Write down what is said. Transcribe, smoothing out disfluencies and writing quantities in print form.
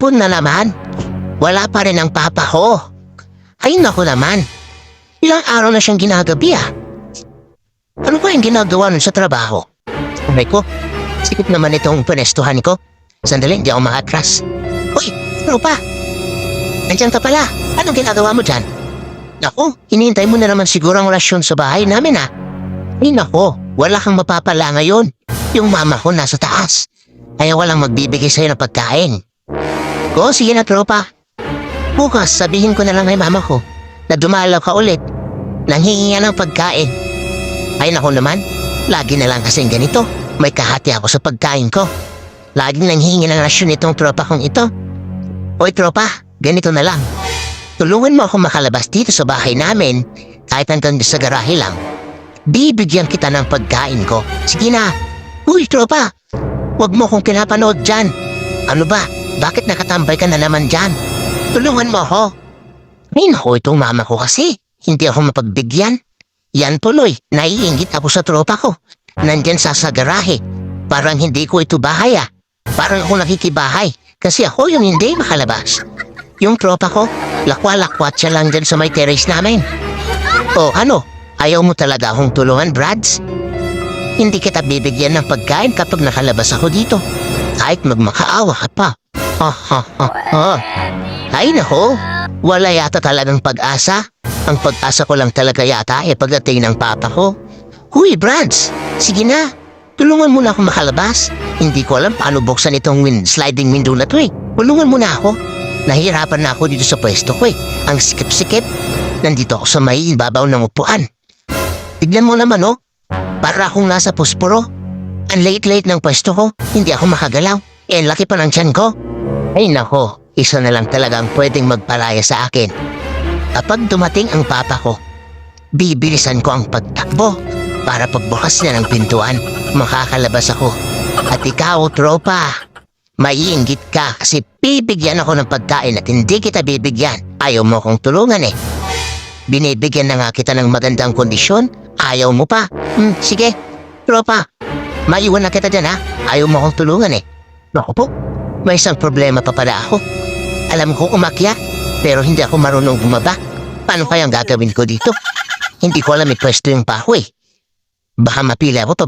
hapon na naman. Wala pa rin ang papa ko. Ay naku naman. Ilang araw na siyang ginagabi ah. Ano ba yung ginagawa nun sa trabaho? Aray ko, sikip naman itong penestuhan ko. Sandali, hindi ako makatras. Hoy, ano pa? Nandiyan ka pala. Anong ginagawa mo dyan? Naku, hinihintay mo na naman siguro ang rasyon sa bahay namin ah. Ay naku, wala kang mapapala ngayon. Yung mama ko nasa taas. Kaya walang magbibigay sa'yo ng pagkain. Go, sige na tropa. Bukas, sabihin ko na lang kay mama ko na dumalaw ka ulit. Nanghingi ng pagkain. Ay naku naman, lagi na lang kasing ganito. May kahati ako sa pagkain ko. Laging nanghingi ng rasyon itong tropa kong ito. Oy tropa, ganito na lang. Tulungan mo akong makalabas dito sa bahay namin kahit hanggang sa garahe lang. Bibigyan kita ng pagkain ko. Sige na. Uy tropa, huwag mo akong pinapanood dyan. Ano ba? Bakit nakatambay ka na naman dyan? Tulungan mo ako. Ay naku, itong mama ko kasi. Hindi ako mapagbigyan. Yan tuloy, naiingit ako sa tropa ko. Nandyan sa garahe. Parang hindi ko ito bahay ah. Parang ako nakikibahay. Kasi ako yung hindi makalabas. Yung tropa ko, lakwa-lakwat siya lang dyan sa may terrace namin. O ano, ayaw mo talaga akong tulungan, Brads? Hindi kita bibigyan ng pagkain kapag nakalabas ako dito. Kahit magmakaawa ka pa. Ha ha ha ha. Ay nako, wala yata talagang pag-asa. Ang pag-asa ko lang talaga yata ay pagdating ng papa ko. Huy, Brads, sige na. Tulungan mo na akong makalabas. Hindi ko alam paano buksan itong sliding window na to eh. Tulungan mo na ako. Nahihirapan na ako dito sa pwesto ko eh. Ang sikip-sikip. Nandito ako sa may ibabaw ng upuan. Tignan mo naman oh. Para akong nasa pusporo. Ang late-late ng pwesto ko. Hindi ako makagalaw. Eh, laki pa ng tiyan ko. Ay nako, isa na lang talagang pwedeng magpalaya sa akin. Kapag dumating ang papa ko, bibilisan ko ang pagtakbo. Para pagbukas niya ng pintuan, makakalabas ako. At ikaw, tropa, maiinggit ka kasi bibigyan ako ng pagkain at hindi kita bibigyan. Ayaw mo akong tulungan eh. Binibigyan na nga kita ng magandang kondisyon, ayaw mo pa. Sige, tropa, maiwan na kita dyan ha. Ayaw mo akong tulungan eh. Naku po, may isang problema pa pala ako. Alam ko umakyat, pero hindi ako marunong bumaba. Paano kayang gagawin ko dito? Hindi ko alam may pwesto yung paho eh. Baka mapila ako pa